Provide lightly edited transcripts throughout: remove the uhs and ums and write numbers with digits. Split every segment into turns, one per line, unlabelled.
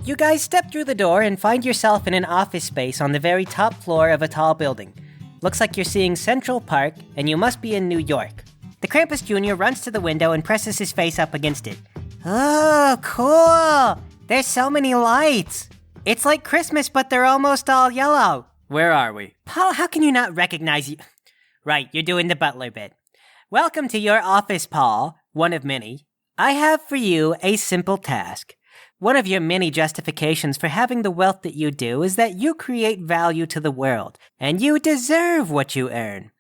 You guys step through the door and find yourself in an office space on the very top floor of a tall building. Looks like you're seeing Central Park, and you must be in New York. The Krampus Jr. runs to the window and presses his face up against it. Oh, cool! There's so many lights! It's like Christmas, but they're almost all yellow.
Where are we?
Paul, how can you not recognize you? Right, you're doing the butler bit. Welcome to your office, Paul, one of many. I have for you a simple task. One of your many justifications for having the wealth that you do is that you create value to the world, and you deserve what you earn.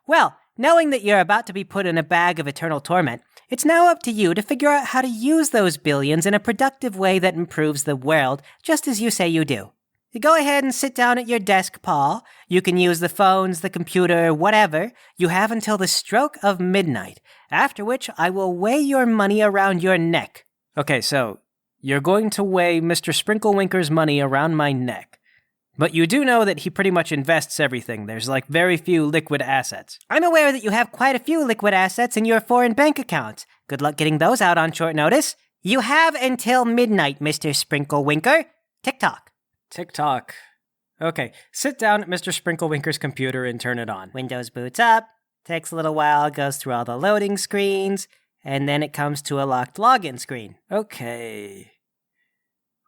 Well, knowing that you're about to be put in a bag of eternal torment, it's now up to you to figure out how to use those billions in a productive way that improves the world, just as you say you do. Go ahead and sit down at your desk, Paul. You can use the phones, the computer, whatever. You have until the stroke of midnight, after which I will weigh your money around your neck.
Okay, so you're going to weigh Mr. Sprinklewinker's money around my neck. But you do know that he pretty much invests everything. There's like very few liquid assets.
I'm aware that you have quite a few liquid assets in your foreign bank accounts. Good luck getting those out on short notice. You have until midnight, Mr. Sprinklewinker. Tick-tock.
Tick-tock. Okay, sit down at Mr. Sprinklewinker's computer and turn it on.
Windows boots up, takes a little while, goes through all the loading screens, and then it comes to a locked login screen.
Okay.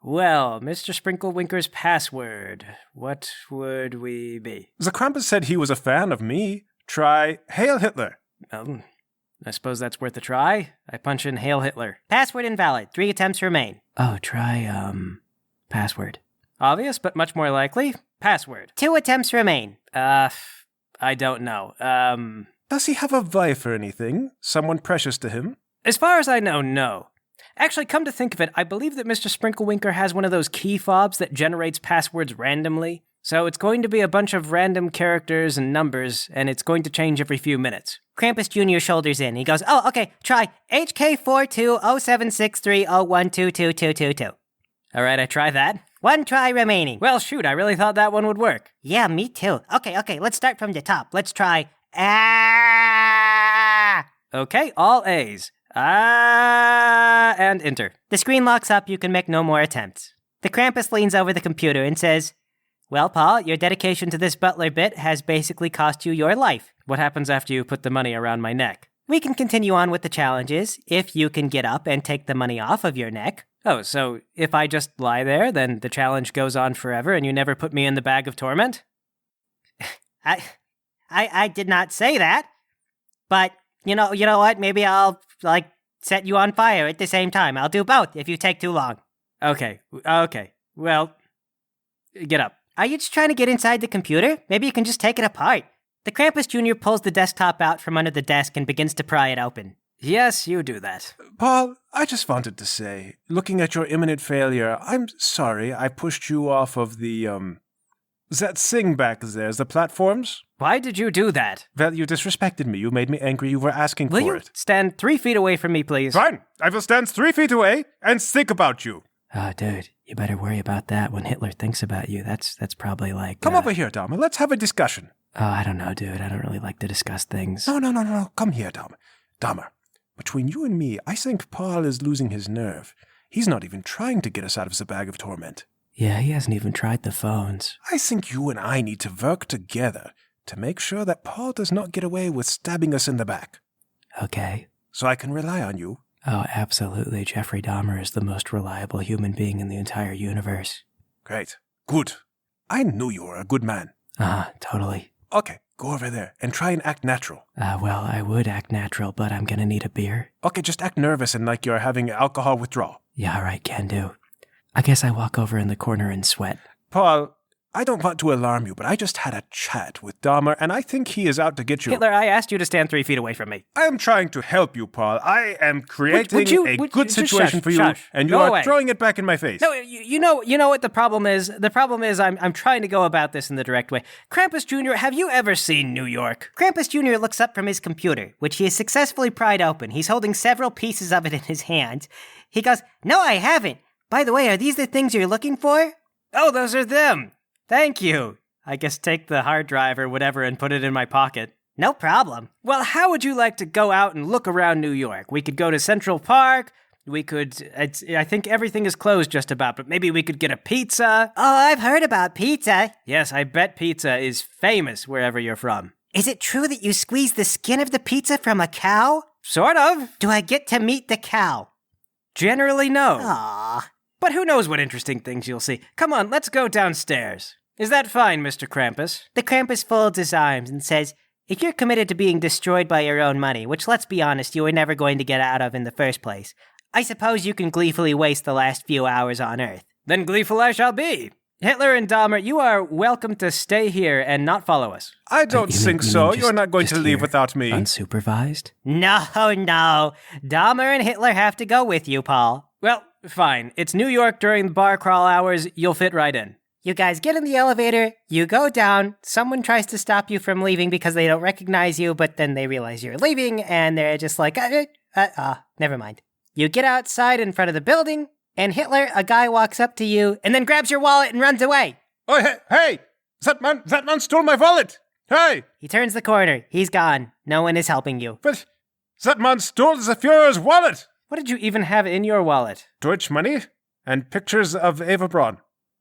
Well, Mr. Sprinklewinker's password, what would we be?
The Krampus said he was a fan of me. Try Hail Hitler.
I suppose that's worth a try. I punch in Hail Hitler.
Password invalid. 3 attempts remain.
Oh, try, password. Obvious, but much more likely. Password.
2 attempts remain.
I don't know.
Does he have a wife or anything? Someone precious to him?
As far as I know, no. Actually, come to think of it, I believe that Mr. Sprinklewinker has one of those key fobs that generates passwords randomly. So it's going to be a bunch of random characters and numbers, and it's going to change every few minutes.
Krampus Jr. shoulders in. He goes, oh, okay, try HK42076301222222.
All right, I try that.
1 try remaining.
Well, shoot, I really thought that one would work.
Yeah, me too. Okay, let's start from the top. Let's try ah.
Okay, all A's. Ah, and enter.
The screen locks up. You can make no more attempts. The Krampus leans over the computer and says, well, Paul, your dedication to this butler bit has basically cost you your life.
What happens after you put the money around my neck?
We can continue on with the challenges if you can get up and take the money off of your neck.
Oh, so if I just lie there, then the challenge goes on forever and you never put me in the bag of torment?
I did not say that. But, you know what? Maybe I'll, set you on fire at the same time. I'll do both if you take too long.
Okay. Well, get up.
Are you just trying to get inside the computer? Maybe you can just take it apart. The Krampus Jr. pulls the desktop out from under the desk and begins to pry it open.
Yes, you do that.
Paul, I just wanted to say, looking at your imminent failure, I'm sorry I pushed you off of the, that thing back there, the platforms.
Why did you do that?
Well, you disrespected me. You made me angry. You were asking
Will
for
you
it.
Stand 3 feet away from me, please?
Fine. I will stand 3 feet away and think about you.
Oh, dude, you better worry about that when Hitler thinks about you. That's probably like...
Come over here, Dahmer. Let's have a discussion.
Oh, I don't know, dude. I don't really like to discuss things.
No. Come here, Dahmer. Dahmer, between you and me, I think Paul is losing his nerve. He's not even trying to get us out of the bag of torment.
Yeah, he hasn't even tried the phones.
I think you and I need to work together to make sure that Paul does not get away with stabbing us in the back.
Okay.
So I can rely on you.
Oh, absolutely. Jeffrey Dahmer is the most reliable human being in the entire universe.
Great. Good. I knew you were a good man.
Totally.
Okay, go over there and try and act natural.
Well, I would act natural, but I'm gonna need a beer.
Okay, just act nervous and like you're having alcohol withdrawal.
Yeah, all right, can do. I guess I walk over in the corner and sweat.
Paul, I don't want to alarm you, but I just had a chat with Dahmer, and I think he is out to get you.
Hitler, I asked you to stand 3 feet away from me.
I am trying to help you, Paul. I am creating a good situation for you, and you are throwing it back in my face.
No, you know what the problem is? The problem is I'm trying to go about this in the direct way. Krampus Jr., have you ever seen New York?
Krampus Jr. looks up from his computer, which he has successfully pried open. He's holding several pieces of it in his hand. He goes, no, I haven't. By the way, are these the things you're looking for?
Oh, those are them. Thank you. I guess take the hard drive or whatever and put it in my pocket.
No problem.
Well, how would you like to go out and look around New York? We could go to Central Park, We could, I think everything is closed just about, but maybe we could get a pizza.
Oh, I've heard about pizza.
Yes, I bet pizza is famous wherever you're from.
Is it true that you squeeze the skin of the pizza from a cow?
Sort of.
Do I get to meet the cow?
Generally, no.
Aww.
But who knows what interesting things you'll see. Come on, let's go downstairs. Is that fine, Mr. Krampus?
The Krampus folds his arms and says, if you're committed to being destroyed by your own money, which let's be honest, you were never going to get out of in the first place, I suppose you can gleefully waste the last few hours on Earth.
Then gleeful I shall be. Hitler and Dahmer, you are welcome to stay here and not follow us.
I don't think so. You're not going to leave without me.
Unsupervised?
No. Dahmer and Hitler have to go with you, Paul.
Well, fine. It's New York during the bar crawl hours. You'll fit right in.
You guys get in the elevator, you go down, someone tries to stop you from leaving because they don't recognize you, but then they realize you're leaving, and they're just like, never mind. You get outside in front of the building, and Hitler, a guy walks up to you, and then grabs your wallet and runs away.
Oh, hey! That man stole my wallet! Hey!
He turns the corner. He's gone. No one is helping you.
But that man stole the Führer's wallet!
What did you even have in your wallet?
Deutsch money and pictures of Eva Braun.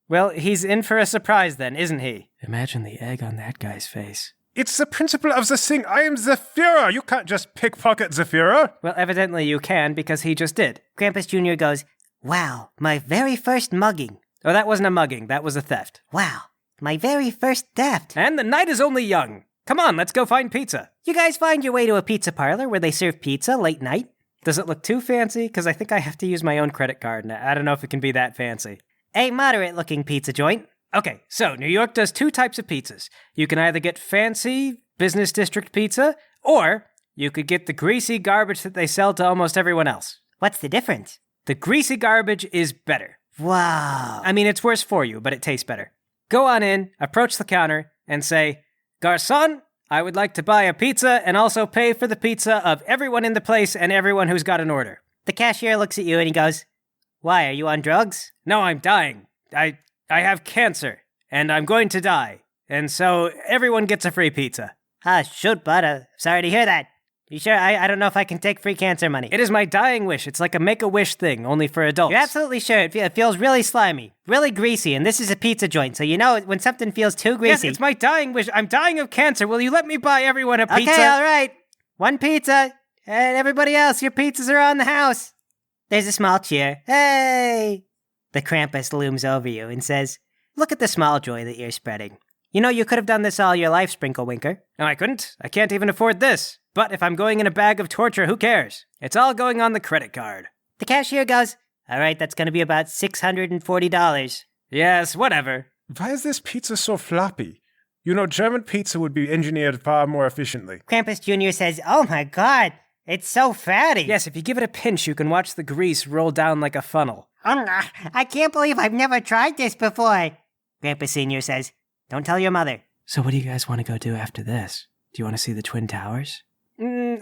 Well, he's in for a surprise then, isn't he? Imagine the egg on that guy's face.
It's the principle of the thing. I am the Führer. You can't just pickpocket the Führer.
Well, evidently you can, because he just did.
Krampus Jr. goes, wow, my very first mugging.
Oh, that wasn't a mugging. That was a theft.
Wow, my very first theft.
And the night is only young. Come on, let's go find pizza.
You guys find your way to a pizza parlor where they serve pizza late night.
Does it look too fancy? Because I think I have to use my own credit card, and I don't know if it can be that fancy.
A moderate-looking pizza joint.
Okay, so New York does two types of pizzas. You can either get fancy business district pizza, or you could get the greasy garbage that they sell to almost everyone else.
What's the difference?
The greasy garbage is better.
Wow.
I mean, it's worse for you, but it tastes better. Go on in, approach the counter, and say, Garçon, I would like to buy a pizza and also pay for the pizza of everyone in the place and everyone who's got an order.
The cashier looks at you and he goes, why, are you on drugs?
No, I'm dying. I have cancer, and I'm going to die. And so everyone gets a free pizza.
Shoot, bud. Sorry to hear that. You sure? I don't know if I can take free cancer money.
It is my dying wish. It's like a Make-A-Wish thing, only for adults.
You're absolutely sure. It feels really slimy, really greasy, and this is a pizza joint, so you know when something feels too greasy.
Yes, it's my dying wish. I'm dying of cancer. Will you let me buy everyone a pizza?
Okay, all right. One pizza, and everybody else, your pizzas are on the house. There's a small chair. Hey! The Krampus looms over you and says, look at the small joy that you're spreading. You know, you could have done this all your life, Sprinklewinker.
No, I couldn't. I can't even afford this. But if I'm going in a bag of torture, who cares? It's all going on the credit card.
The cashier goes, all right, that's going to be about $640.
Yes, whatever.
Why is this pizza so floppy? You know, German pizza would be engineered far more efficiently.
Krampus Jr. says, oh my god, it's so fatty.
Yes, if you give it a pinch, you can watch the grease roll down like a funnel.
I can't believe I've never tried this before. Krampus Sr. says, don't tell your mother.
So what do you guys want to go do after this? Do you want to see the Twin Towers? No.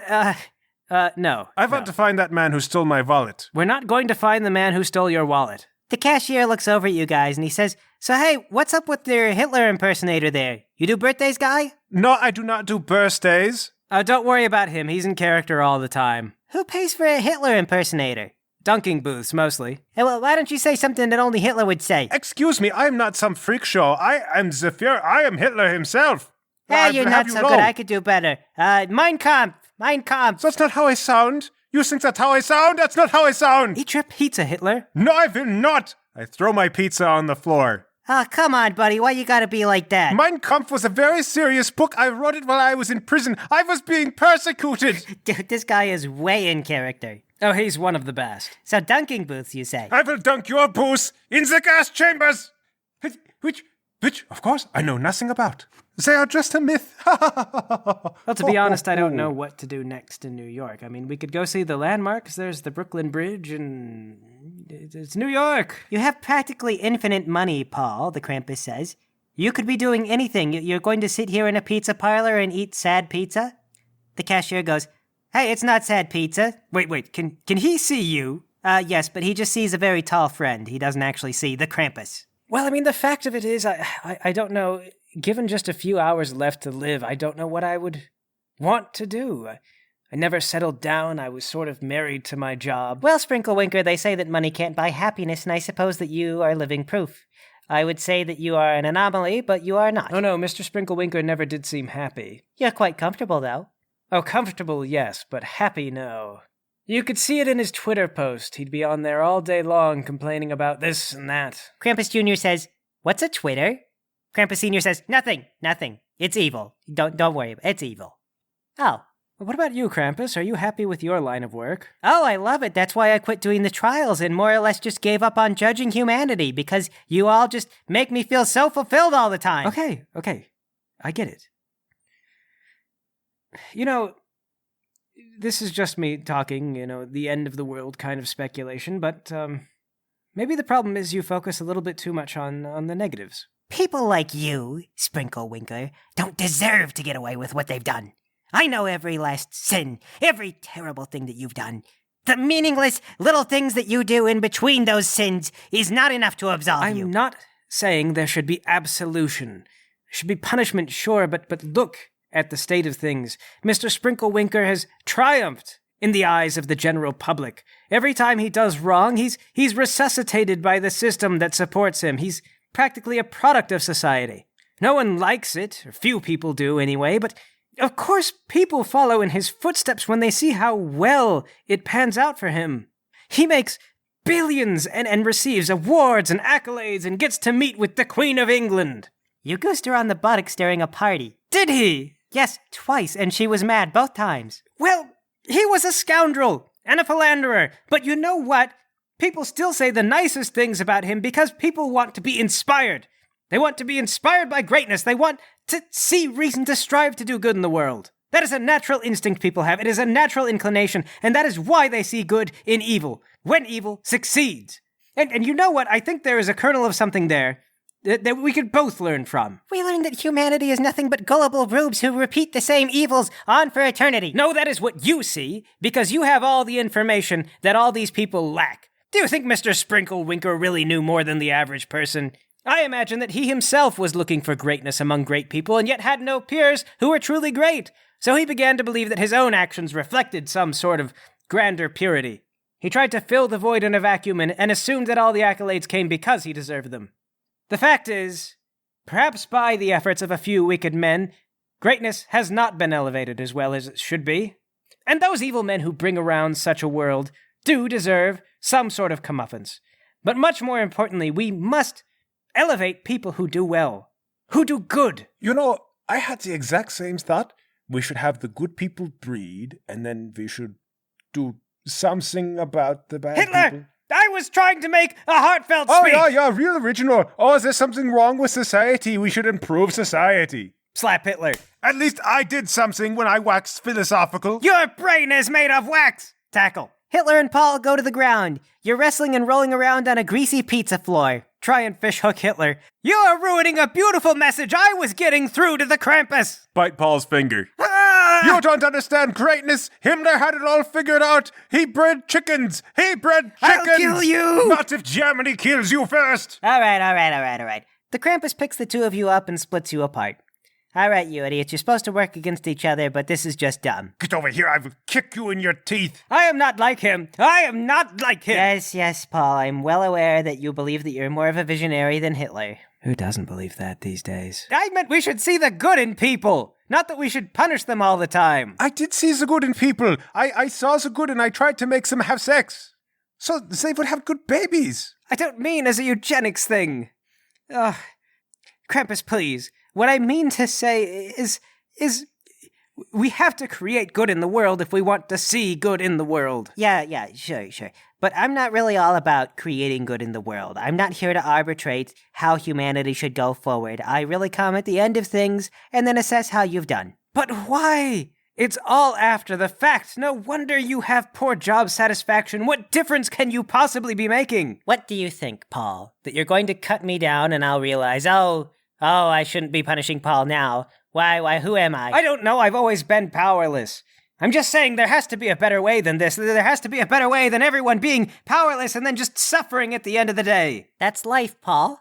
I want to find that man who stole my wallet.
We're not going to find the man who stole your wallet.
The cashier looks over at you guys and he says, so hey, what's up with your Hitler impersonator there? You do birthdays, guy?
No, I do not do birthdays.
Don't worry about him. He's in character all the time.
Who pays for a Hitler impersonator?
Dunking booths, mostly.
Hey, well, why don't you say something that only Hitler would say?
Excuse me, I am not some freak show. I am the Führer. I am Hitler himself.
Hey, you're not so good. I could do better. Mein Kampf. Mein Kampf.
That's not how I sound. You think that's how I sound? That's not how I sound.
Eat your pizza, Hitler.
No, I will not. I throw my pizza on the floor.
Oh, come on, buddy. Why you gotta be like that?
Mein Kampf was a very serious book. I wrote it while I was in prison. I was being persecuted.
Dude, this guy is way in character.
Oh, he's one of the best.
So dunking booths, you say?
I will dunk your booth in the gas chambers. Which, of course, I know nothing about. They are just a myth.
Well, to be honest, I don't know what to do next in New York. I mean, we could go see the landmarks. There's the Brooklyn Bridge, and it's New York.
You have practically infinite money, Paul, the Krampus says. You could be doing anything. You're going to sit here in a pizza parlor and eat sad pizza? The cashier goes, hey, it's not sad pizza.
Wait, can he see you?
Yes, but he just sees a very tall friend. He doesn't actually see the Krampus.
Well, I mean, the fact of it is, I don't know. Given just a few hours left to live, I don't know what I would want to do. I never settled down. I was sort of married to my job.
Well, Sprinklewinker, they say that money can't buy happiness, and I suppose that you are living proof. I would say that you are an anomaly, but you are not.
Oh no, Mr. Sprinklewinker never did seem happy.
You're quite comfortable, though.
Oh, comfortable, yes, but happy, no. You could see it in his Twitter post. He'd be on there all day long complaining about this and that.
Krampus Jr. says, "What's a Twitter?" Krampus Sr. says, Nothing. It's evil. Don't worry, it's evil." Oh.
What about you, Krampus? Are you happy with your line of work?
Oh, I love it. That's why I quit doing the trials and more or less just gave up on judging humanity, because you all just make me feel so fulfilled all the time.
Okay. I get it. You know, this is just me talking, the end of the world kind of speculation, but maybe the problem is you focus a little bit too much on the negatives.
People like you, Sprinklewinker, don't deserve to get away with what they've done. I know every last sin, every terrible thing that you've done. The meaningless little things that you do in between those sins is not enough to absolve you.
I'm not saying there should be absolution. There should be punishment, sure, but look at the state of things. Mr. Sprinklewinker has triumphed in the eyes of the general public. Every time he does wrong, he's resuscitated by the system that supports him. He's practically a product of society. No one likes it, or few people do anyway, but of course people follow in his footsteps when they see how well it pans out for him. He makes billions and receives awards and accolades and gets to meet with the Queen of England.
You goosed her on the buttocks during a party.
Did he?
Yes, twice, and she was mad both times.
Well, he was a scoundrel and a philanderer, but you know what? People still say the nicest things about him because people want to be inspired. They want to be inspired by greatness. They want to see reason to strive to do good in the world. That is a natural instinct people have. It is a natural inclination, and that is why they see good in evil, when evil succeeds. And you know what? I think there is a kernel of something there that we could both learn from.
We learned that humanity is nothing but gullible rubes who repeat the same evils on for eternity.
No, that is what you see, because you have all the information that all these people lack. Do you think Mr. Sprinklewinker really knew more than the average person? I imagine that he himself was looking for greatness among great people and yet had no peers who were truly great. So he began to believe that his own actions reflected some sort of grander purity. He tried to fill the void in a vacuum and assumed that all the accolades came because he deserved them. The fact is, perhaps by the efforts of a few wicked men, greatness has not been elevated as well as it should be. And those evil men who bring around such a world do deserve some sort of comeuppance. But much more importantly, we must elevate people who do well, who do good.
You know, I had the exact same thought. We should have the good people breed, and then we should do something about the bad
Hitler!
people.
I was trying to make a heartfelt
Oh,
speech!
yeah, real original. Oh, is there something wrong with society? We should improve society.
Slap Hitler.
At least I did something when I waxed philosophical.
Your brain is made of wax! Tackle.
Hitler and Paul go to the ground. You're wrestling and rolling around on a greasy pizza floor.
Try and fishhook Hitler. You are ruining a beautiful message I was getting through to the Krampus!
Bite Paul's finger.
Ah!
You don't understand greatness. Himmler had it all figured out. He bred chickens.
I'll kill you!
Not if Germany kills you first.
All right. The Krampus picks the two of you up and splits you apart. All right, you idiots, you're supposed to work against each other, but this is just dumb.
Get over here. I will kick you in your teeth.
I am not like him.
Yes, Paul, I'm well aware that you believe that you're more of a visionary than Hitler.
Who doesn't believe that these days? I meant we should see the good in people, not that we should punish them all the time.
I did see the good in people. I saw the good and I tried to make them have sex. So they would have good babies.
I don't mean as a eugenics thing. Krampus, please. What I mean to say is we have to create good in the world if we want to see good in the world.
Yeah, sure. But I'm not really all about creating good in the world. I'm not here to arbitrate how humanity should go forward. I really come at the end of things and then assess how you've done.
But why? It's all after the fact. No wonder you have poor job satisfaction. What difference can you possibly be making?
What do you think, Paul? That you're going to cut me down and I'll realize, oh, I shouldn't be punishing Paul now. Why, who am I?
I don't know, I've always been powerless. I'm just saying there has to be a better way than this. There has to be a better way than everyone being powerless and then just suffering at the end of the day.
That's life, Paul.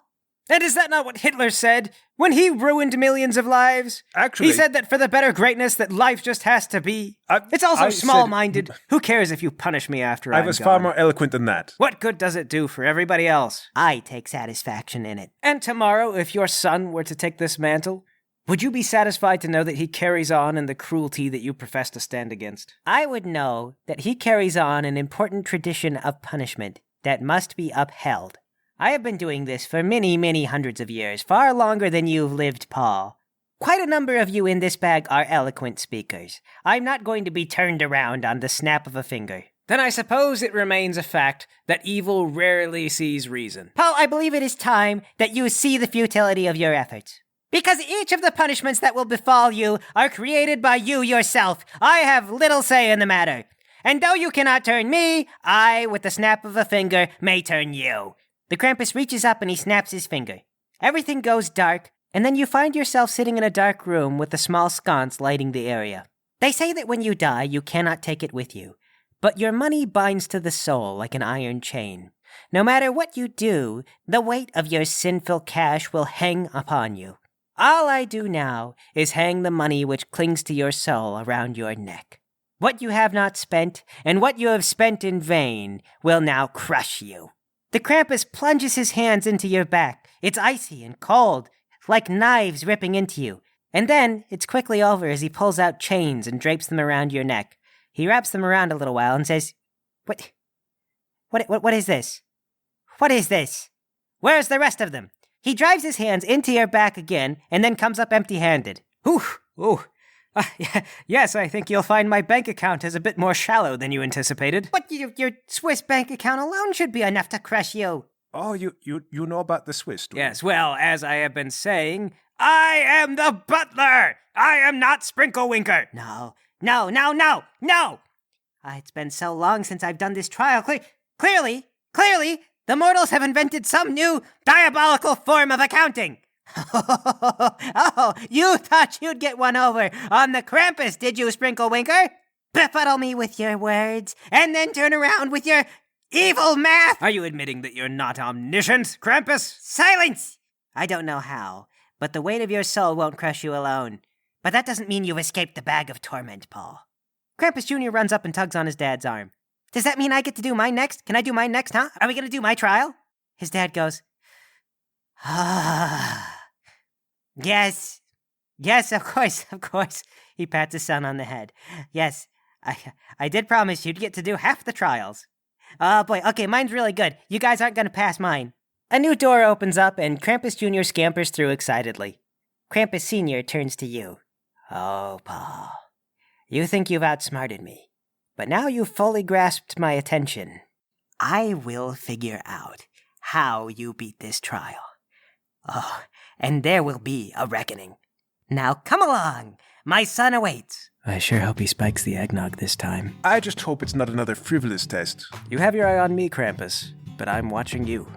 And is that not what Hitler said? When he ruined millions of lives,
Actually,
he said that for the better greatness that life just has to be. It's
I
also
said-
small-minded. Who cares if you punish me after
I
I'm
was
gone?
far more eloquent than that.
What good does it do for everybody else?
I take satisfaction in it.
And tomorrow, if your son were to take this mantle, would you be satisfied to know that he carries on in the cruelty that you profess to stand against?
I would know that he carries on an important tradition of punishment that must be upheld. I have been doing this for many, many hundreds of years, far longer than you've lived, Paul. Quite a number of you in this bag are eloquent speakers. I'm not going to be turned around on the snap of a finger.
Then I suppose it remains a fact that evil rarely sees reason.
Paul, I believe it is time that you see the futility of your efforts. Because each of the punishments that will befall you are created by you yourself. I have little say in the matter. And though you cannot turn me, I, with the snap of a finger, may turn you. The Krampus reaches up and he snaps his finger. Everything goes dark, and then you find yourself sitting in a dark room with a small sconce lighting the area. They say that when you die, you cannot take it with you, but your money binds to the soul like an iron chain. No matter what you do, the weight of your sinful cash will hang upon you. All I do now is hang the money which clings to your soul around your neck. What you have not spent, and what you have spent in vain, will now crush you. The Krampus plunges his hands into your back. It's icy and cold, like knives ripping into you. And then it's quickly over as he pulls out chains and drapes them around your neck. He wraps them around a little while and says, What is this? What is this? Where's the rest of them? He drives his hands into your back again and then comes up empty-handed.
Yes, I think you'll find my bank account is a bit more shallow than you anticipated.
But your Swiss bank account alone should be enough to crush you.
Oh, you know about the Swiss, do you?
Yes, well, as I have been saying, I am the butler! I am not Sprinklewinker!
No. It's been so long since I've done this trial. Clearly, the mortals have invented some new diabolical form of accounting. Oh, you thought you'd get one over on the Krampus, did you, Sprinklewinker? Befuddle me with your words, and then turn around with your evil math!
Are you admitting that you're not omniscient, Krampus?
Silence! I don't know how, but the weight of your soul won't crush you alone. But that doesn't mean you've escaped the bag of torment, Paul. Krampus Jr. runs up and tugs on his dad's arm. Does that mean I get to do mine next? Can I do mine next, huh? Are we gonna do my trial? His dad goes, Yes, of course. He pats his son on the head. Yes, I did promise you'd get to do half the trials. Oh boy, okay, mine's really good. You guys aren't gonna pass mine. A new door opens up and Krampus Jr. scampers through excitedly. Krampus Sr. turns to you. Oh, Paul, you think you've outsmarted me, but now you've fully grasped my attention. I will figure out how you beat this trial. Oh, and there will be a reckoning. Now come along, my son awaits.
I sure hope he spikes the eggnog this time.
I just hope it's not another frivolous test.
You have your eye on me, Krampus, but I'm watching you.